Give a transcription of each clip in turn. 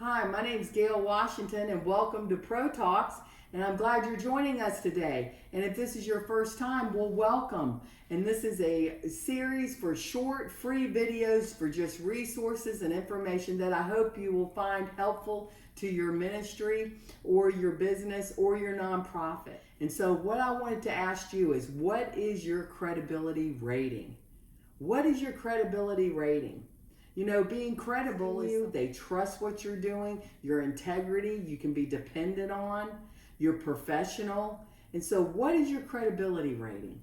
Hi, my name is Gail Washington and welcome to Pro Talks. And I'm glad you're joining us today. And if this is your first time, well, welcome. And this is a series for short, free videos for just resources and information that I hope you will find helpful to your ministry or your business or your nonprofit. And so, what I wanted to ask you is, what is your credibility rating? What is your credibility rating? You know, being credible is they trust what you're doing, your integrity, you can be dependent on, you're professional. And so, what is your credibility rating?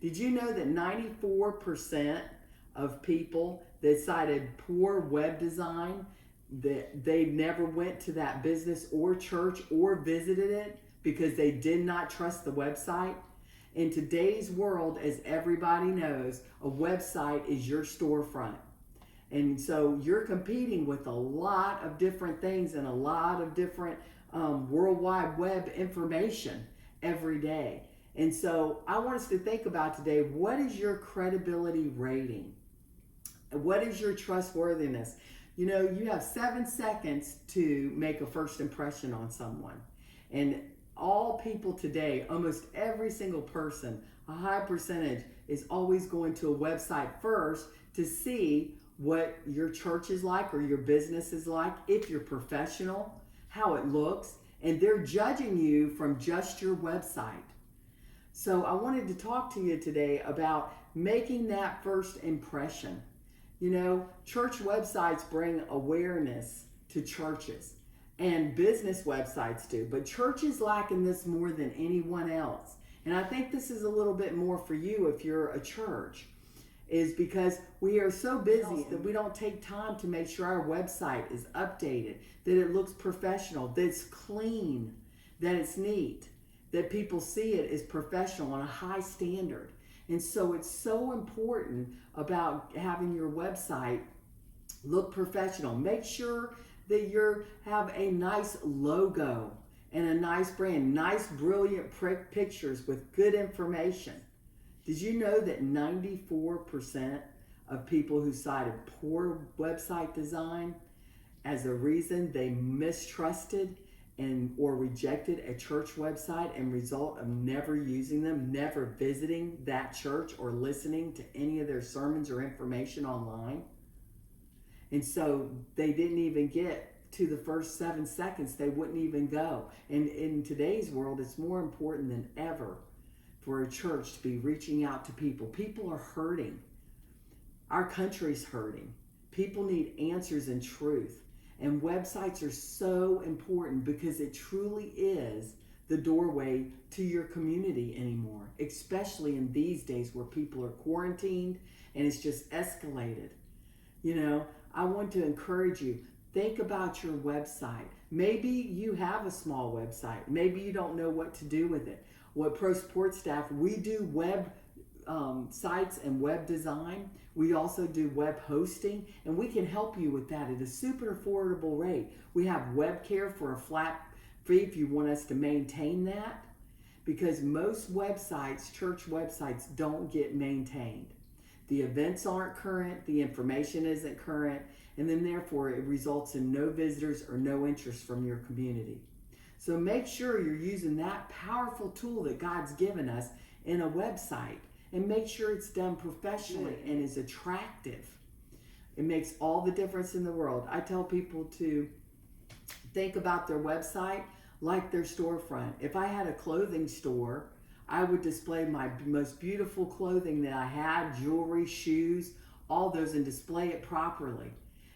Did you know that 94% of people that cited poor web design, that they never went to that business or church or visited it because they did not trust the website? In today's world, as everybody knows, a website is your storefront. And so you're competing with a lot of different things and a lot of different World Wide Web information every day. And so I want us to think about today, what is your credibility rating? What is your trustworthiness? You know, you have 7 seconds to make a first impression on someone. And all people today, almost every single person, a high percentage, is always going to a website first to see what your church is like or your business is like, if you're professional, how it looks, and they're judging you from just your website. So I wanted to talk to you today about making that first impression. You know, church websites bring awareness to churches, and business websites do, but churches lack in this more than anyone else. And I think this is a little bit more for you if you're a church, is because we are so busy that we don't take time to make sure our website is updated, that it looks professional, that it's clean, that it's neat, that people see it as professional on a high standard. And so it's so important about having your website look professional. Make sure that you have a nice logo and a nice brand, nice brilliant pictures with good information. Did you know that 94% of people who cited poor website design as a reason they mistrusted or rejected a church website and result of never using them, never visiting that church or listening to any of their sermons or information online? And so they didn't even get to the first 7 seconds. They wouldn't even go. And in today's world, it's more important than ever for a church to be reaching out to people. People are hurting. Our country's hurting. People need answers and truth. And websites are so important because it truly is the doorway to your community anymore, especially in these days where people are quarantined and it's just escalated. You know, I want to encourage you, think about your website. Maybe you have a small website. Maybe you don't know what to do with it. What Pro Support Staff, we do web sites and web design. We also do web hosting, and we can help you with that at a super affordable rate. We have web care for a flat fee if you want us to maintain that, because most websites, church websites, don't get maintained. The events aren't current, the information isn't current, and then therefore it results in no visitors or no interest from your community. So make sure you're using that powerful tool that God's given us in a website, and make sure it's done professionally and is attractive. It makes all the difference in the world. I tell people to think about their website like their storefront. If I had a clothing store, I would display my most beautiful clothing that I had, jewelry, shoes, all those, and display it properly.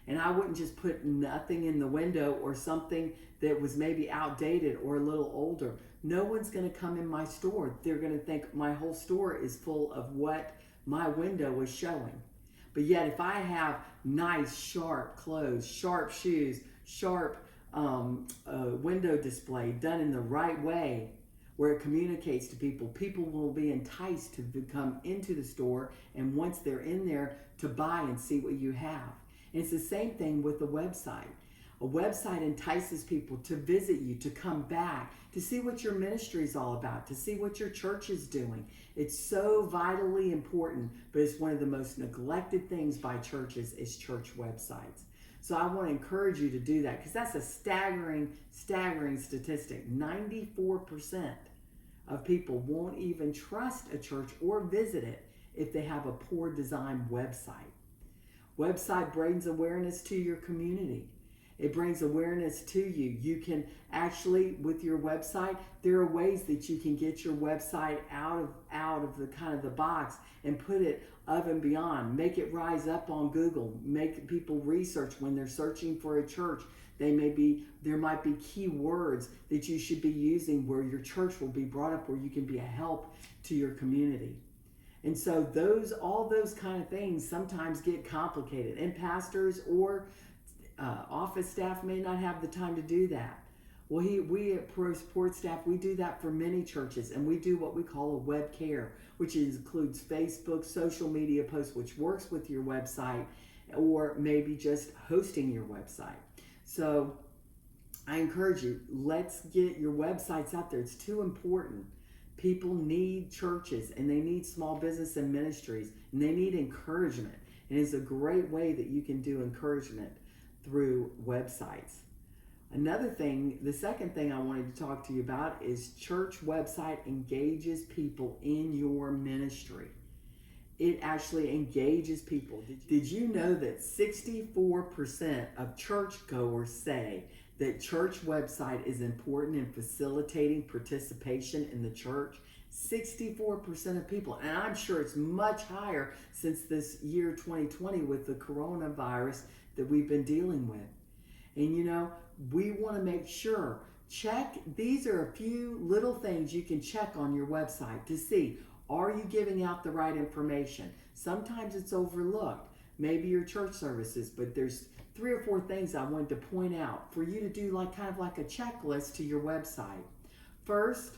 And I wouldn't just put nothing in the window or something that was maybe outdated or a little older. No one's going to come in my store. They're going to think my whole store is full of what my window is showing. But yet if I have nice, sharp clothes, sharp shoes, sharp window display done in the right way, where it communicates to people, people will be enticed to come into the store, and once they're in there, to buy and see what you have. And it's the same thing with a website. A website entices people to visit you, to come back, to see what your ministry is all about, to see what your church is doing. It's so vitally important, but it's one of the most neglected things by churches is church websites. So I want to encourage you to do that, because that's a staggering statistic. 94% of people won't even trust a church or visit it if they have a poor designed website. Website brings awareness to your community. It brings awareness to you. You can actually, with your website, there are ways that you can get your website out of the kind of the box and put it up and beyond. Make it rise up on Google. Make people research when they're searching for a church. There might be keywords that you should be using where your church will be brought up, where you can be a help to your community. And so all those kind of things sometimes get complicated, and pastors or office staff may not have the time to do that. Well, we at Pro Support Staff, we do that for many churches, and we do what we call a web care, which includes Facebook, social media posts, which works with your website, or maybe just hosting your website. So I encourage you, let's get your websites out there. It's too important. People need churches, and they need small business and ministries, and they need encouragement. And it's a great way that you can do encouragement through websites. Another thing, the second thing I wanted to talk to you about is church website engages people in your ministry. It actually engages people. Did you know that 64% of churchgoers say that church website is important in facilitating participation in the church? 64% of people, and I'm sure it's much higher since this year 2020 with the coronavirus that we've been dealing with. And we want to make sure, these are a few little things you can check on your website to see, are you giving out the right information? Sometimes it's overlooked, maybe your church services, but there's 3 or 4 things I wanted to point out for you to do, kind of like a checklist to your website. First,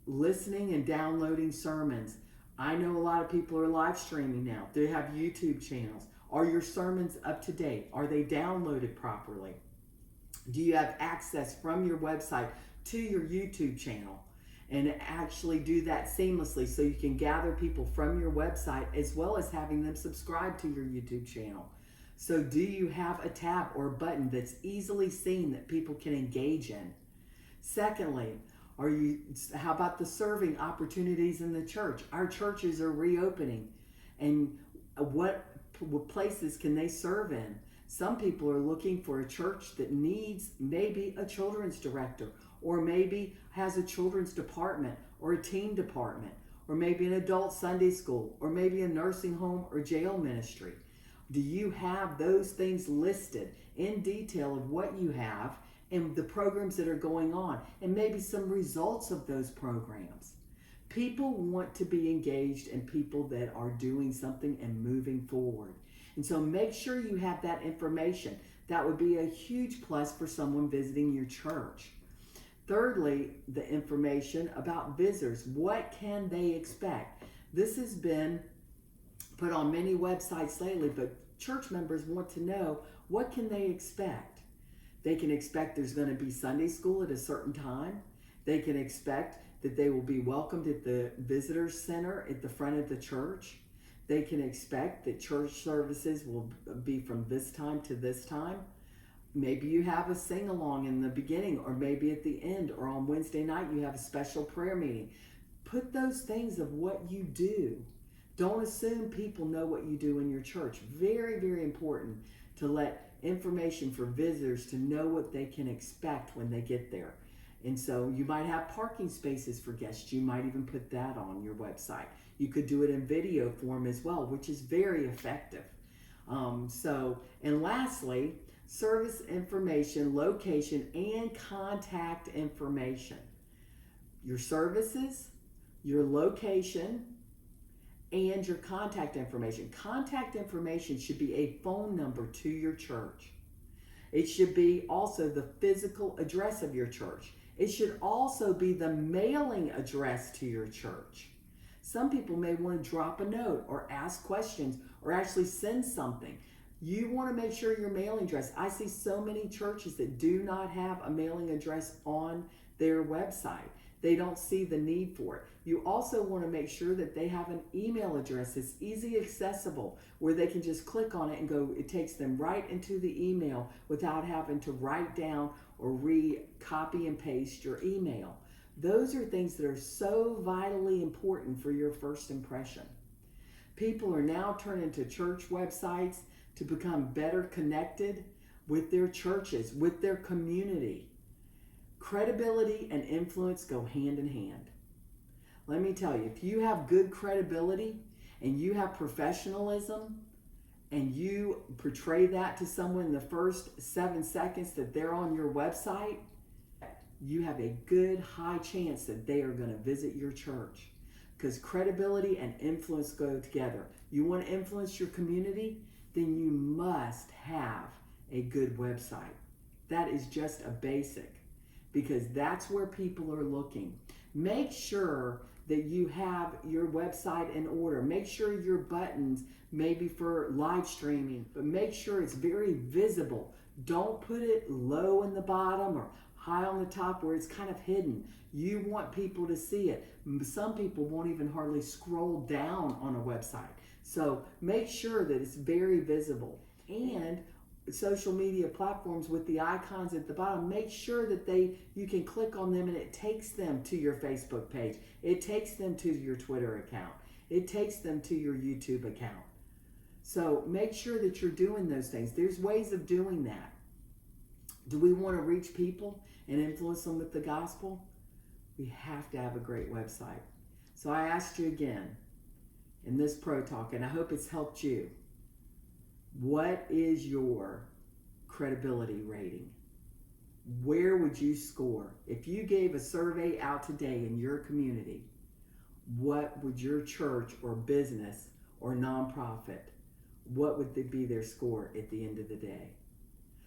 listening and downloading sermons. I know a lot of people are live streaming now. They have YouTube channels. Are your sermons up to date? Are they downloaded properly? Do you have access from your website to your YouTube channel? And actually do that seamlessly so you can gather people from your website as well as having them subscribe to your YouTube channel. So do you have a tab or a button that's easily seen that people can engage in? Secondly, how about the serving opportunities in the church? Our churches are reopening, and what places can they serve in? Some people are looking for a church that needs maybe a children's director, or maybe has a children's department or a teen department, or maybe an adult Sunday school, or maybe a nursing home or jail ministry. Do you have those things listed in detail of what you have and the programs that are going on, and maybe some results of those programs? People want to be engaged in people that are doing something and moving forward. And so make sure you have that information. That would be a huge plus for someone visiting your church. Thirdly, the information about visitors. What can they expect? This has been put on many websites lately, but church members want to know, what can they expect? They can expect there's going to be Sunday school at a certain time. They can expect that they will be welcomed at the visitor center at the front of the church. They can expect that church services will be from this time to this time. Maybe you have a sing-along in the beginning, or maybe at the end, or on Wednesday night you have a special prayer meeting. Put those things of what you do. Don't assume people know what you do in your church. Very, very important to let information for visitors to know what they can expect when they get there. And so you might have parking spaces for guests. You might even put that on your website. You could do it in video form as well, which is very effective. And lastly, service information, location, and contact information. Your services, your location, and your contact information. Contact information should be a phone number to your church. It should be also the physical address of your church. It should also be the mailing address to your church. Some people may want to drop a note or ask questions or actually send something. You want to make sure your mailing address. I see so many churches that do not have a mailing address on their website. they don't see the need for it. You also want to make sure that they have an email address that's easy accessible, where they can just click on it and go, it takes them right into the email without having to write down or copy and paste your email. Those are things that are so vitally important for your first impression. People are now turning to church websites to become better connected with their churches, with their community. Credibility and influence go hand in hand. Let me tell you, if you have good credibility and you have professionalism and you portray that to someone in the first 7 seconds that they're on your website, you have a good high chance that they are going to visit your church, because credibility and influence go together. You want to influence your community, then you must have a good website. That is just a basic, because that's where people are looking. Make sure that you have your website in order. Make sure your buttons, maybe for live streaming, but make sure it's very visible. Don't put it low in the bottom or high on the top where it's kind of hidden. You want people to see it. Some people won't even hardly scroll down on a website. So make sure that it's very visible. And social media platforms with the icons at the bottom, make sure that you can click on them and it takes them to your Facebook page. It takes them to your Twitter account. It takes them to your YouTube account. So make sure that you're doing those things. There's ways of doing that. Do we want to reach people and influence them with the gospel? We have to have a great website. So I asked you again in this Pro Talk, and I hope it's helped you. What is your credibility rating? Where would you score? If you gave a survey out today in your community, what would your church or business or nonprofit, what would be their score at the end of the day?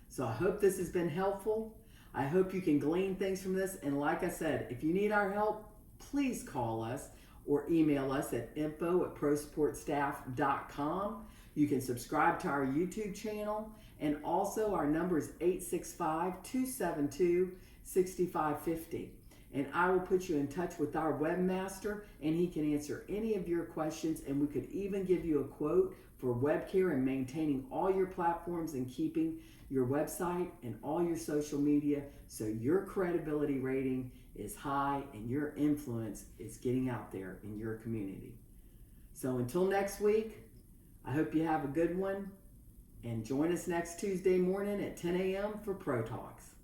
So I hope this has been helpful. I hope you can glean things from this. And like I said, if you need our help, please call us or email us at info@prosupportstaff.com. You can subscribe to our YouTube channel. And also our number is 865-272-6550. And I will put you in touch with our webmaster, and he can answer any of your questions. And we could even give you a quote for web care and maintaining all your platforms and keeping your website and all your social media so your credibility rating is high and your influence is getting out there in your community. So until next week, I hope you have a good one, and join us next Tuesday morning at 10 a.m. for Pro Talks.